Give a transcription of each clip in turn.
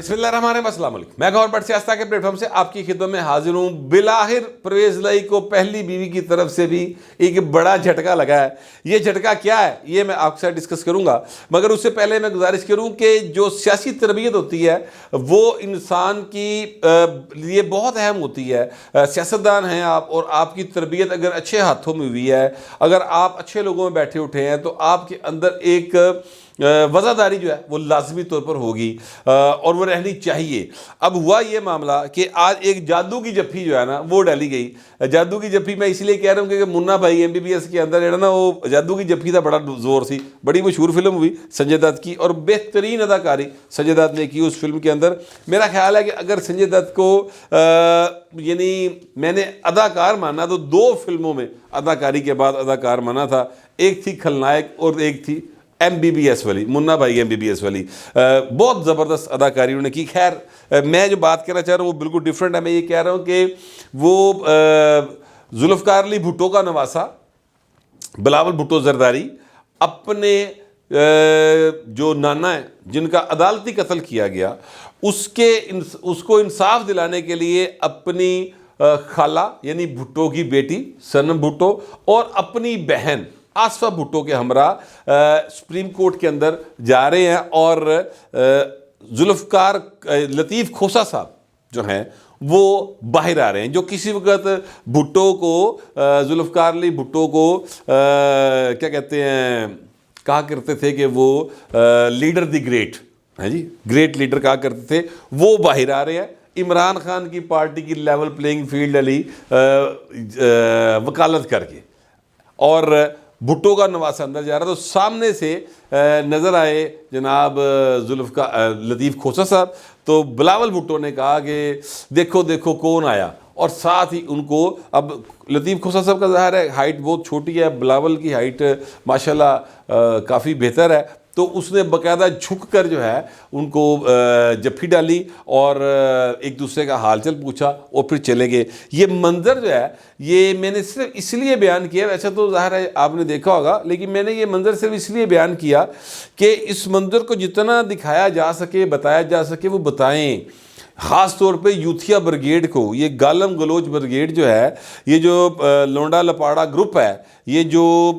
بسم اللہ الرحمن الرحیم، السلام علیکم۔ میں گور بٹ سیاستہ کے پلیٹ فارم سے آپ کی خدمت میں حاضر ہوں۔ بالآخر پرویز لائی کو پہلی بیوی کی طرف سے بھی ایک بڑا جھٹکا لگا ہے۔ یہ جھٹکا کیا ہے یہ میں آپ کے ساتھ ڈسکس کروں گا، مگر اس سے پہلے میں گزارش کروں کہ جو سیاسی تربیت ہوتی ہے وہ انسان کی لیے بہت اہم ہوتی ہے۔ سیاستدان ہیں آپ، اور آپ کی تربیت اگر اچھے ہاتھوں میں ہوئی ہے، اگر آپ اچھے لوگوں میں بیٹھے اٹھے ہیں، تو آپ کے اندر ایک وفاداری جو ہے وہ لازمی طور پر ہوگی اور وہ رہنی چاہیے۔ اب ہوا یہ معاملہ کہ آج ایک جادو کی جفی جو ہے نا وہ ڈالی گئی۔ جادو کی جفی میں اس لیے کہہ رہا ہوں کہ منا بھائی MBBS کے اندر جو ہے نا وہ جادو کی جفی تھا، بڑا زور سی، بڑی مشہور فلم ہوئی سنجے دت کی، اور بہترین اداکاری سنجے دت نے کی اس فلم کے اندر۔ میرا خیال ہے کہ اگر سنجے دت کو یعنی میں نے اداکار مانا تو دو فلموں میں اداکاری کے بعد اداکار مانا تھا، ایک تھی کھلنائک اور ایک تھی MBBS والی، منا بھائی MBBS والی۔ بہت زبردست اداکاری انہوں نے کی۔ خیر میں جو بات کہنا چاہ رہا ہوں وہ بالکل ڈیفرنٹ ہے۔ میں یہ کہہ رہا ہوں کہ وہ ذوالفقار علی بھٹو کا نواسا بلاول بھٹو زرداری اپنے جو نانا ہیں جن کا عدالتی قتل کیا گیا، اس کو انصاف دلانے کے لیے اپنی خالہ یعنی بھٹو کی بیٹی سنم بھٹو اور اپنی بہن آصفہ بھٹو کے ہمراہ سپریم کورٹ کے اندر جا رہے ہیں، اور ذوالفقار لطیف کھوسہ صاحب جو ہیں وہ باہر آ رہے ہیں، جو کسی وقت بھٹو کو ذوالفقار علی بھٹو کو کیا کہتے ہیں کہا کرتے تھے کہ وہ لیڈر دی گریٹ، ہے جی، گریٹ لیڈر کہا کرتے تھے، وہ باہر آ رہے ہیں عمران خان کی پارٹی کی لیول پلینگ فیلڈ علی وکالت کر کے، اور بھٹو کا نواسا اندر جا رہا تو سامنے سے نظر آئے جناب ذوالفقار لطیف کھوسہ صاحب، تو بلاول بھٹو نے کہا کہ دیکھو دیکھو کون آیا، اور ساتھ ہی ان کو اب لطیف کھوسہ صاحب کا ظاہر ہے ہائٹ بہت چھوٹی ہے، بلاول کی ہائٹ ماشاءاللہ کافی بہتر ہے، تو اس نے باقاعدہ جھک کر جو ہے ان کو جفی ڈالی اور ایک دوسرے کا حال چل پوچھا اور پھر چلے گئے۔ یہ منظر جو ہے یہ میں نے صرف اس لیے بیان کیا، ویسے تو ظاہر ہے آپ نے دیکھا ہوگا، لیکن میں نے یہ منظر صرف اس لیے بیان کیا کہ اس منظر کو جتنا دکھایا جا سکے، بتایا جا سکے وہ بتائیں۔ خاص طور پہ یوتھیا برگیڈ کو، یہ گالم گلوچ برگیڈ جو ہے، یہ جو لونڈا لپاڑا گروپ ہے، یہ جو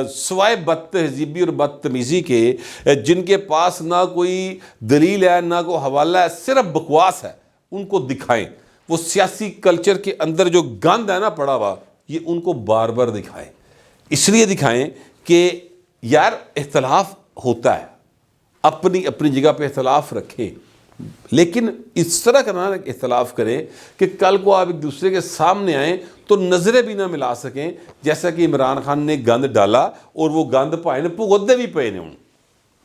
سوائے بد تہذیبی اور بدتمیزی کے جن کے پاس نہ کوئی دلیل ہے نہ کوئی حوالہ ہے، صرف بکواس ہے، ان کو دکھائیں۔ وہ سیاسی کلچر کے اندر جو گند ہے نا پڑا ہوا، یہ ان کو بار بار دکھائیں۔ اس لیے دکھائیں کہ یار اختلاف ہوتا ہے، اپنی اپنی جگہ پہ اختلاف رکھیں، لیکن اس طرح کا نہ اختلاف کریں کہ کل کو آپ ایک دوسرے کے سامنے آئیں تو نظریں بھی نہ ملا سکیں، جیسا کہ عمران خان نے گند ڈالا اور وہ گند پائے نے بھگتتے بھی پے نے،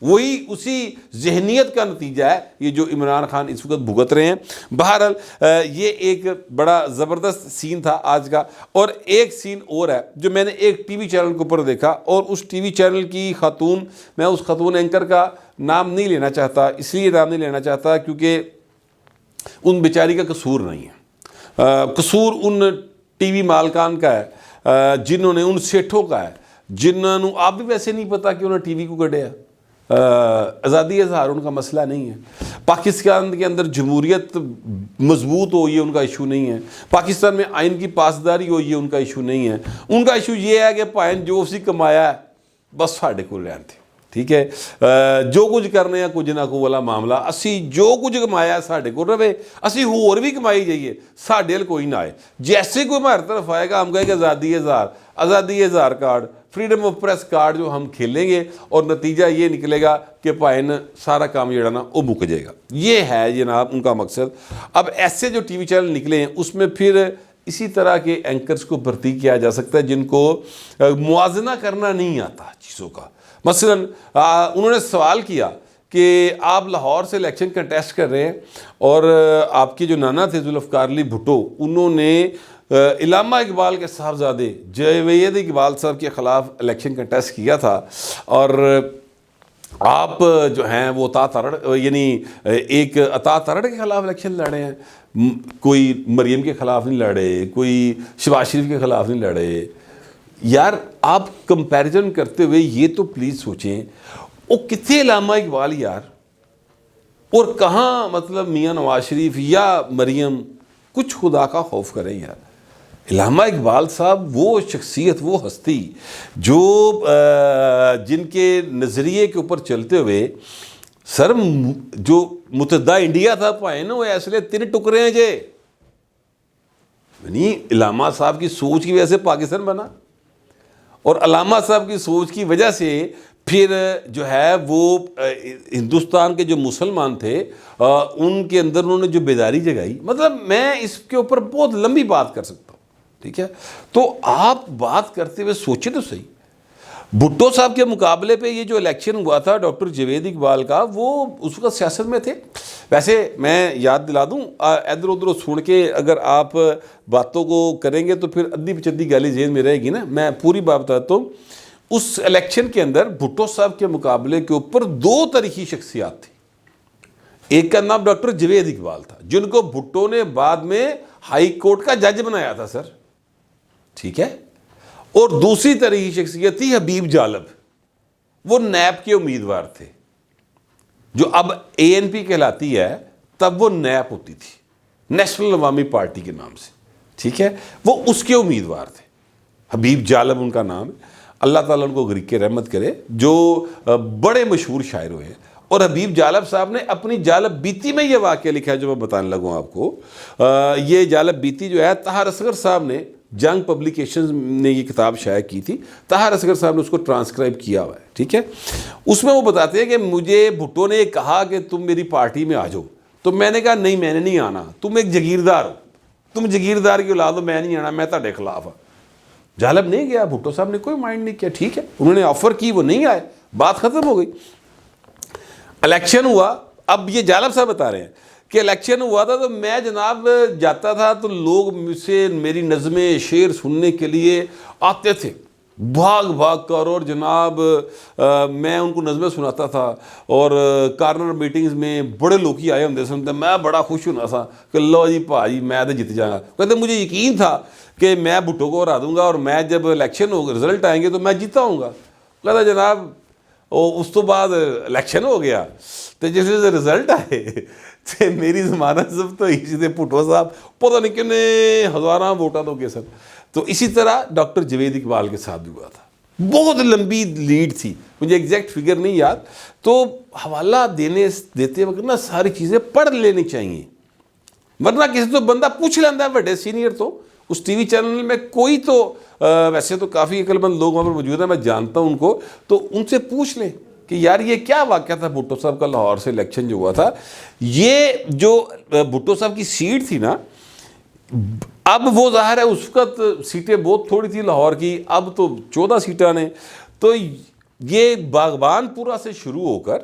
وہی اسی ذہنیت کا نتیجہ ہے یہ جو عمران خان اس وقت بھگت رہے ہیں۔ بہرحال یہ ایک بڑا زبردست سین تھا آج کا، اور ایک سین اور ہے جو میں نے ایک ٹی وی چینل کے اوپر دیکھا، اور اس ٹی وی چینل کی خاتون، میں اس خاتون اینکر کا نام نہیں لینا چاہتا، اس لیے نام نہیں لینا چاہتا کیونکہ ان بیچاری کا قصور نہیں ہے، قصور ان ٹی وی مالکان کا ہے جنہوں نے، ان سیٹھوں کا ہے جنہوں نے، آپ بھی ویسے نہیں پتا کہ انہوں نے ٹی وی کو کڈیا۔ آزادی اظہار ان کا مسئلہ نہیں ہے، پاکستان کے اندر جمہوریت مضبوط ہو یہ ان کا ایشو نہیں ہے، پاکستان میں آئین کی پاسداری ہو یہ ان کا ایشو نہیں ہے، ان کا ایشو یہ ہے کہ پائن جو اسی کمایا ہے بس ساڑھے کو لین تھے، ٹھیک ہے، جو کچھ کرنے ہیں کچھ نہ کو والا معاملہ، اسی جو کچھ کمایا ہے ساڑھے کو رہے، اسی اور بھی کمائی جائیے، ساڑھے کوئی نہ آئے، جیسے کوئی ہماری طرف آئے گا ہم کہیں کہ آزادی اظہار card, freedom of press card جو ہم کھیلیں گے، اور نتیجہ یہ نکلے گا کہ پائن سارا کام جڑا نا وہ مک جائے گا۔ یہ ہے جناب ان کا مقصد۔ اب ایسے جو ٹی وی چینل نکلے ہیں اس میں پھر اسی طرح کے اینکرز کو بھرتی کیا جا سکتا ہے جن کو موازنہ کرنا نہیں آتا چیزوں کا۔ مثلا انہوں نے سوال کیا کہ آپ لاہور سے الیکشن کنٹیسٹ کر رہے ہیں، اور آپ کے جو نانا تھے ذوالفقار علی بھٹو، انہوں نے علامہ اقبال کے صاحبزادے جاوید اقبال صاحب کے خلاف الیکشن کنٹیسٹ کیا تھا، اور آپ جو ہیں وہ عطا ترڑ یعنی ایک عطا ترڑ کے خلاف الیکشن لڑے ہیں، کوئی مریم کے خلاف نہیں لڑے، کوئی شہباز شریف کے خلاف نہیں لڑے۔ یار آپ کمپیریزن کرتے ہوئے یہ تو پلیز سوچیں، وہ کتنے علامہ اقبال یار، اور کہاں مطلب میاں نواز شریف یا مریم کچھ خدا کا خوف کریں یار. علامہ اقبال صاحب وہ شخصیت، وہ ہستی جو جن کے نظریے کے اوپر چلتے ہوئے سر جو متحدہ انڈیا تھا پائے نا وہ ایسے 3 ٹکڑے ہیں جے، یعنی علامہ صاحب کی سوچ کی وجہ سے پاکستان بنا، اور علامہ صاحب کی سوچ کی وجہ سے پھر جو ہے وہ ہندوستان کے جو مسلمان تھے ان کے اندر انہوں نے جو بیداری جگائی. مطلب میں اس کے اوپر بہت لمبی بات کر سکتا ہوں، ٹھیک ہے. تو آپ بات کرتے ہوئے سوچیں تو صحیح، بھٹو صاحب کے مقابلے پہ یہ جو الیکشن ہوا تھا ڈاکٹر جوید اقبال کا، وہ اس وقت سیاست میں تھے. ویسے میں یاد دلا دوں، ادھر ادھر سن کے اگر آپ باتوں کو کریں گے تو پھر ادھی پچدی گالی ذہن میں رہے گی نا. میں پوری بات بتاتا ہوں. اس الیکشن کے اندر بھٹو صاحب کے مقابلے کے اوپر 2 تاریخی شخصیات تھی. ایک کا نام ڈاکٹر جوید اقبال تھا جن کو بھٹو نے بعد میں ہائی کورٹ کا جج بنایا تھا سر، ٹھیک ہے. اور دوسری تاریخی شخصیت تھی حبیب جالب، وہ نیب کے امیدوار تھے، جو اب ANP کہلاتی ہے، تب وہ نیب ہوتی تھی، نیشنل عوامی پارٹی کے نام سے، ٹھیک ہے. وہ اس کے امیدوار تھے، حبیب جالب ان کا نام ہے. اللہ تعالیٰ ان کو غریق رحمت کرے، جو بڑے مشہور شاعر ہوئے ہیں. اور حبیب جالب صاحب نے اپنی جالب بیتی میں یہ واقعہ لکھا ہے جو میں بتانے لگوں آپ کو. یہ جالب بیتی جو ہے طاہر اصغر صاحب نے، جنگ پبلیکیشنز نے یہ کتاب شائع کی تھی، طاہر اصغر صاحب نے اس کو ٹرانسکرائب کیا ہوا ہے، ٹھیک ہے. اس میں وہ بتاتے ہیں کہ مجھے بھٹو نے کہا کہ تم میری پارٹی میں آ جاؤ، تو میں نے کہا نہیں، میں نے نہیں آنا، تم ایک جگیردار ہو، تم جگیردار کی اولاد ہو، میں نہیں آنا، میں تہاڈے خلاف ہوں. جالب نہیں گیا، بھٹو صاحب نے کوئی مائنڈ نہیں کیا، ٹھیک ہے. انہوں نے آفر کی، وہ نہیں آئے، بات ختم ہو گئی. الیکشن ہوا. اب یہ جالب صاحب بتا رہے ہیں کہ الیکشن ہوا تھا تو میں جناب جاتا تھا تو لوگ مجھ سے میری نظمیں شعر سننے کے لیے آتے تھے بھاگ بھاگ کر، اور جناب میں ان کو نظمیں سناتا تھا. اور کارنر میٹنگز میں بڑے لوگ ہی آئے ہوں سنتے، میں بڑا خوش ہونا تھا کہ لو جی بھائی میں تو جیت جاؤں گا. کہتے مجھے یقین تھا کہ میں بھٹو کو ہرا دوں گا، اور میں جب الیکشن ہو رزلٹ آئیں گے تو میں جیتا ہوں گا. کہتا جناب اس تو بعد الیکشن ہو گیا تو جس سے رزلٹ آئے تو میری ضمانت ضبط تو اسی سے بھٹو صاحب پتہ نہیں کتنے ہزاراں ووٹاں تو سر. تو اسی طرح ڈاکٹر جوید اقبال کے ساتھ بھی ہوا تھا. بہت لمبی لیڈ تھی، مجھے ایگزیکٹ فگر نہیں یاد. تو حوالہ دیتے وقت نا ساری چیزیں پڑھ لینی چاہیے، ورنہ کسی تو بندہ پوچھ لینا ہے بڑے سینئر. تو اس ٹی وی چینل میں کوئی تو ویسے تو کافی عقل مند لوگ وہاں پر موجود ہیں، میں جانتا ہوں ان کو، تو ان سے پوچھ لیں کہ یار یہ کیا واقعہ تھا بھٹو صاحب کا لاہور سے الیکشن جو ہوا تھا. یہ جو بھٹو صاحب کی سیٹ تھی نا، اب وہ ظاہر ہے اس وقت سیٹیں بہت تھوڑی تھی لاہور کی، اب تو 14 سیٹیں نے. تو یہ باغبان پورا سے شروع ہو کر،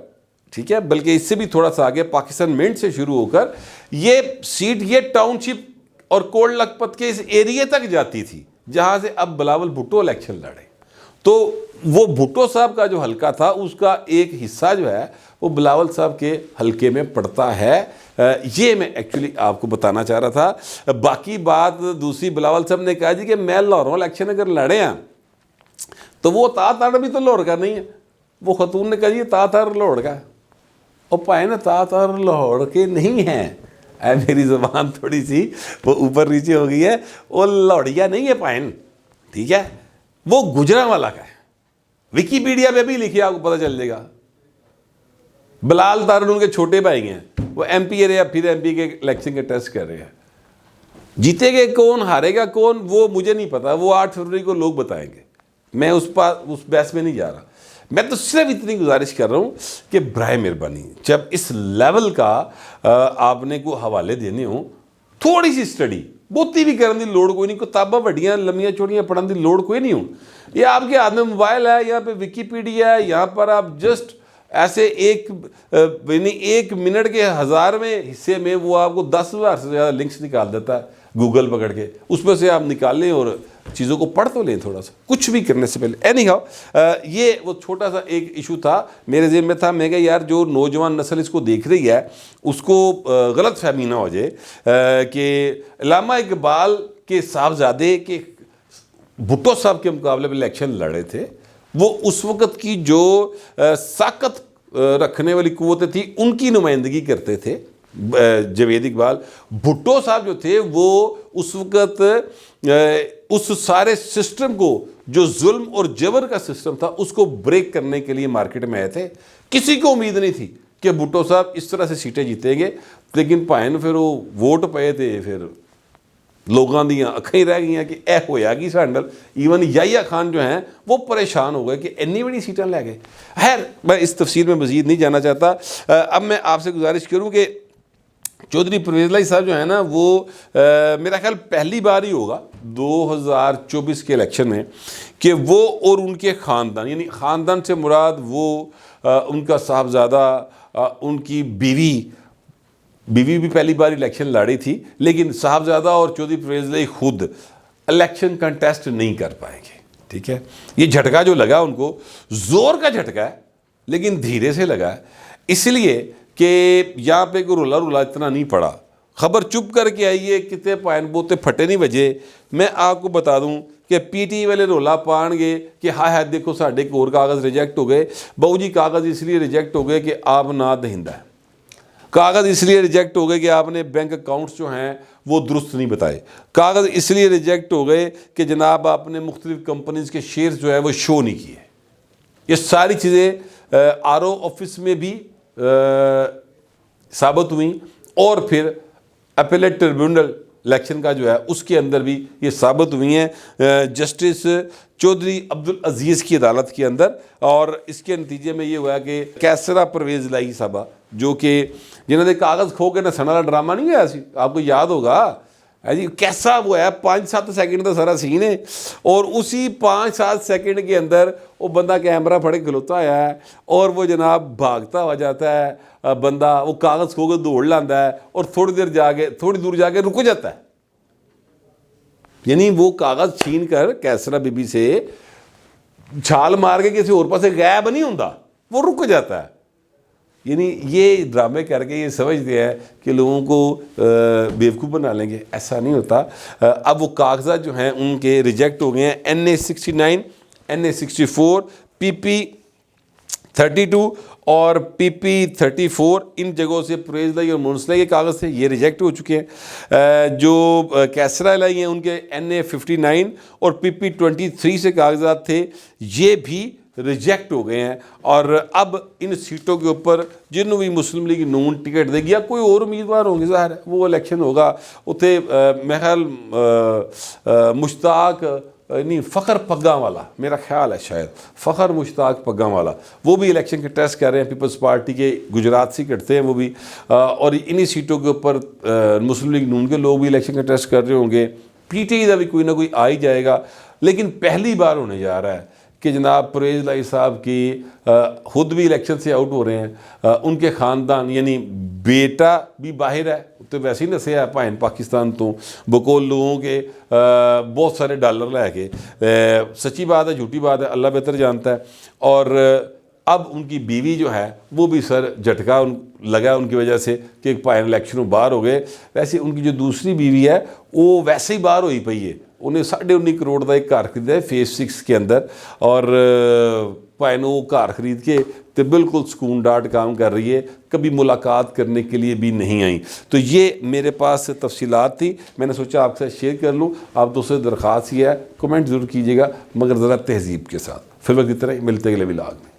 ٹھیک ہے، بلکہ اس سے بھی تھوڑا سا آگے پاکستان منٹ سے شروع ہو کر یہ سیٹ یہ ٹاؤن شپ اور کوٹ لکھپت کے اس ایریے تک جاتی تھی جہاں سے اب بلاول بھٹو الیکشن لڑے. تو وہ بھٹو صاحب کا جو حلقہ تھا اس کا ایک حصہ جو ہے وہ بلاول صاحب کے حلقے میں پڑتا ہے. یہ میں ایکچولی آپ کو بتانا چاہ رہا تھا. باقی بات دوسری، بلاول صاحب نے کہا جی کہ میں لاہوروں الیکشن اگر لڑے ہیں تو وہ تار بھی تو لاہور کا نہیں ہے. وہ خاتون نے کہا جی تار لاہور کا ہے. اور پائے نا تار لاہور کے نہیں ہیں. میری زبان تھوڑی سی وہ اوپر نیچے ہو گئی ہے، وہ لاہوریا نہیں ہے پائن، ٹھیک ہے، وہ گجرانوالا کا ہے. ویکیپیڈیا پہ بھی لکھے، آپ کو پتہ چل جائے گا. بلال تارن ان کے چھوٹے بھائی ہیں، وہ MP رہے، پھر MP کے الیکشن کے ٹیسٹ کر رہے ہیں. جیتے گے کون، ہارے گا کون، وہ مجھے نہیں پتا، وہ 8 فروری کو لوگ بتائیں گے. میں اس بحث میں نہیں جا رہا. میں تو صرف اتنی گزارش کر رہا ہوں کہ برائے مہربانی جب اس لیول کا آپ نے کو حوالے دینے ہوں، تھوڑی سی اسٹڈی بہتی بھی کرنے دی لوڑ کوئی نہیں. کتاباں بڑیاں لمیاں چوڑیاں پڑھنے دی لوڑ کوئی نہیں ہوں. یہ آپ کے ہاتھ میں موبائل ہے، یہاں پہ ویکیپیڈیا ہے، یہاں پر آپ جسٹ ایسے ایک منٹ کے 1000ویں حصے میں وہ آپ کو 10,000 سے زیادہ لنکس نکال دیتا ہے گوگل پکڑ کے. اس میں سے آپ نکال لیں اور چیزوں کو پڑھ تو لیں تھوڑا سا، کچھ بھی کرنے سے پہلے. اینی ہاؤ یہ وہ چھوٹا سا ایک ایشو تھا میرے ذہن میں تھا. میں کہ یار جو نوجوان نسل اس کو دیکھ رہی ہے اس کو غلط فہمی نہ ہو جائے کہ علامہ اقبال کے صاحبزادے کے بھٹو صاحب کے مقابلے میں الیکشن لڑے تھے. وہ اس وقت کی جو ساکت رکھنے والی قوتیں تھیں ان کی نمائندگی کرتے تھے جاوید اقبال. بھٹو صاحب جو تھے وہ اس وقت اس سارے سسٹم کو جو ظلم اور جبر کا سسٹم تھا اس کو بریک کرنے کے لیے مارکیٹ میں آئے تھے. کسی کو امید نہیں تھی کہ بھٹو صاحب اس طرح سے سیٹیں جیتیں گے, لیکن پائن پھر وہ ووٹ پائے تھے, پھر لوگوں دیاں اکھیں رہ گئی ہیں کہ اے ہویا گی سانڈل. ایون یحییٰ خان جو ہیں وہ پریشان ہو گئے کہ اتنی بڑی سیٹیں لے گئے. خیر میں اس تفصیل میں مزید نہیں جانا چاہتا. اب میں آپ سے گزارش کروں کہ چودھری پرویز الہی صاحب جو ہیں نا وہ میرا خیال پہلی بار ہی ہوگا 2024 کے الیکشن میں کہ وہ اور ان کے خاندان, یعنی خاندان سے مراد وہ ان کا صاحبزادہ, ان کی بیوی بھی پہلی بار الیکشن لڑی تھی, لیکن صاحبزادہ اور چودھری پرویز الہی خود الیکشن کنٹیسٹ نہیں کر پائیں گے. ٹھیک ہے, یہ جھٹکا جو لگا ان کو زور کا جھٹکا ہے لیکن دھیرے سے لگا ہے, اس لیے کہ یہاں پہ کوئی رولا اتنا نہیں پڑا. خبر چپ کر کے آئیے کتے پائن بوتے پھٹے نہیں بجے. میں آپ کو بتا دوں کہ پی ٹی والے رولا پان گے کہ ہائے دیکھو ساڈے کو اور کاغذ ریجیکٹ ہو گئے. بہو جی کاغذ اس لیے ریجیکٹ ہو گئے کہ آپ نہ دہندہ ہے, کاغذ اس لیے ریجیکٹ ہو گئے کہ آپ نے بینک اکاؤنٹس جو ہیں وہ درست نہیں بتائے, کاغذ اس لیے ریجیکٹ ہو گئے کہ جناب آپ نے مختلف کمپنیز کے شیئرز جو ہے وہ شو نہیں کیے. یہ ساری چیزیں آر او آفس میں بھی ثابت ہوئیں, اور پھر اپیلیٹ ٹریبیونل الیکشن کا جو ہے اس کے اندر بھی یہ ثابت ہوئی ہیں جسٹس چودھری عبدالعزیز کی عدالت کے اندر. اور اس کے نتیجے میں یہ ہوا کہ کیسرا پرویز الہی صاحبہ جو کہ جنہوں نے کاغذ کھو کے نسن والا ڈرامہ نہیں ہوا سی, آپ کو یاد ہوگا جی کیسا وہ ہے 5-7 سیکنڈ کا سارا سین ہے, اور اسی 5-7 سیکنڈ کے اندر وہ بندہ کیمرہ پھڑے کھلوتا ہے اور وہ جناب بھاگتا ہوا جاتا ہے. بندہ وہ کاغذ کھو کے دوڑ لاندہ ہے اور تھوڑی دور جا کے رک جاتا ہے. یعنی وہ کاغذ چھین کر کیسرا بی بی سے چھال مار کے کسی اور پاس غائب نہیں ہوتا, وہ رک جاتا ہے. یعنی یہ ڈرامے کر کے یہ سمجھتے ہیں کہ لوگوں کو بیوقوف بنا لیں گے, ایسا نہیں ہوتا. اب وہ کاغذات جو ہیں ان کے ریجیکٹ ہو گئے ہیں. NA-69, NA-64, PP-32 اور PP-34 ان جگہوں سے پرویز الہی اور مونس الہی کے کاغذ تھے, یہ ریجیکٹ ہو چکے ہیں. جو کیسرا الہی ہیں ان کے NA-59 اور PP-23 سے کاغذات تھے, یہ بھی ریجیکٹ ہو گئے ہیں. اور اب ان سیٹوں کے اوپر جنہوں بھی مسلم لیگ نون ٹکٹ دے گی یا کوئی اور امیدوار ہوں گے, ظاہر ہے وہ الیکشن ہوگا. اتنے میرا خیال مشتاق نہیں فخر پگاں والا, میرا خیال ہے شاید فخر مشتاق پگاں والا, وہ بھی الیکشن کے ٹیسٹ کر رہے ہیں. پیپلز پارٹی کے گجرات سے کرتے ہیں وہ بھی, اور انہی سیٹوں کے اوپر مسلم لیگ نون کے لوگ بھی الیکشن کا ٹیسٹ کر رہے ہوں گے. پی ٹی آئی کا بھی کوئی نہ کوئی آ ہی جائے گا. لیکن پہلی بار ہونے جا رہا ہے کہ جناب پرویز الہی صاحب کی خود بھی الیکشن سے آؤٹ ہو رہے ہیں, ان کے خاندان یعنی بیٹا بھی باہر ہے, تو ویسے ہی نسے ہے پائن پاکستان تو بقول لوگوں کے بہت سارے ڈالر لے کے. سچی بات ہے جھوٹی بات ہے اللہ بہتر جانتا ہے. اور اب ان کی بیوی جو ہے وہ بھی سر جھٹکا لگا ان کی وجہ سے کہ پائن الیکشنوں باہر ہو گئے. ویسے ان کی جو دوسری بیوی ہے وہ ویسے ہی باہر ہوئی پئی ہے, انہیں 19.5 کروڑ کا ایک کار خریدا ہے فیز 6 کے اندر, اور پائنوں کار خرید کے تو بالکل سکون ڈاٹ کام کر رہی ہے, کبھی ملاقات کرنے کے لیے بھی نہیں آئیں. تو یہ میرے پاس تفصیلات تھی, میں نے سوچا آپ سے شیئر کر لوں. آپ دوستوں سے درخواست یہ ہے کمنٹ ضرور کیجیے گا مگر ذرا تہذیب کے ساتھ. پھر وقت کی طرح ملتے اگلے ولاگ میں.